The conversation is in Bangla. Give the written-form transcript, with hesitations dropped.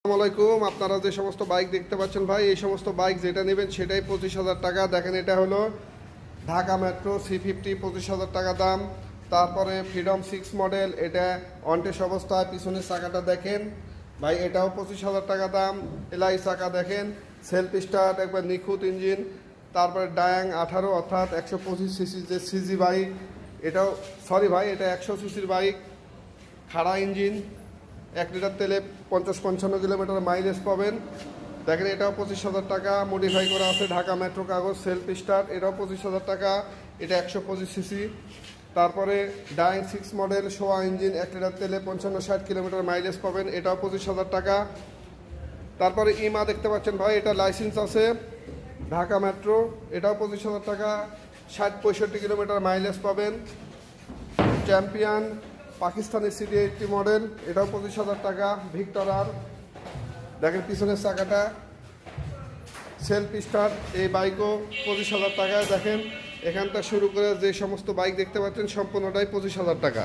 আসসালামাইকুম। আপনারা যে সমস্ত বাইক দেখতে পাচ্ছেন ভাই, এই সমস্ত বাইক যেটা নেবেন সেটাই 25,000 টাকা। দেখেন, এটা হলো ঢাকা মেট্রো C50, 25,000 টাকা দাম। তারপরে ফ্রিডম 6 মডেল, এটা অনটেস্ট অবস্থায়, পিছনের চাকাটা দেখেন ভাই, এটাও 25,000 টাকা দাম। এলআই চাকা দেখেন, সেলফ স্টার্ট, একবার নিখুঁত ইঞ্জিন। তারপরে ডায়াং 18 অর্থাৎ 125 সিসি যে সিজি বাইক, এটাও সরি ভাই, এটা 100 সিসির বাইক, খাড়া ইঞ্জিন, 1 লিটার তেলে 50-55 কিলোমিটার মাইলেজ পাবেন। দেখেন, এটাও 25,000 টাকা, মডিফাই করা আছে, ঢাকা মেট্রো কাগজ, সেলফ স্টার্ট, এটাও 25,000 টাকা। এটা 125 সিসি। তারপরে ডাইং 6 মডেল, সোয়া ইঞ্জিন, 1 লিটার তেলে 55-60 কিলোমিটার মাইলেজ পাবেন, এটাও 25,000 টাকা। তারপরে ইমা দেখতে পাচ্ছেন ভাই, এটা লাইসেন্স আছে, ঢাকা মেট্রো, এটাও 25,000 টাকা, 60-65 কিলোমিটার মাইলেজ পাবেন। চ্যাম্পিয়ন পাকিস্তানি CD80 মডেল, এটাও 25,000 টাকা। ভিক্টর আর, দেখেন পিছনের চাকাটা, সেলফ স্টার্ট, এই বাইকও 25,000 টাকায়। দেখেন, এখানটা শুরু করে যে সমস্ত বাইক দেখতে পাচ্ছেন সম্পূর্ণটাই 25,000 টাকা।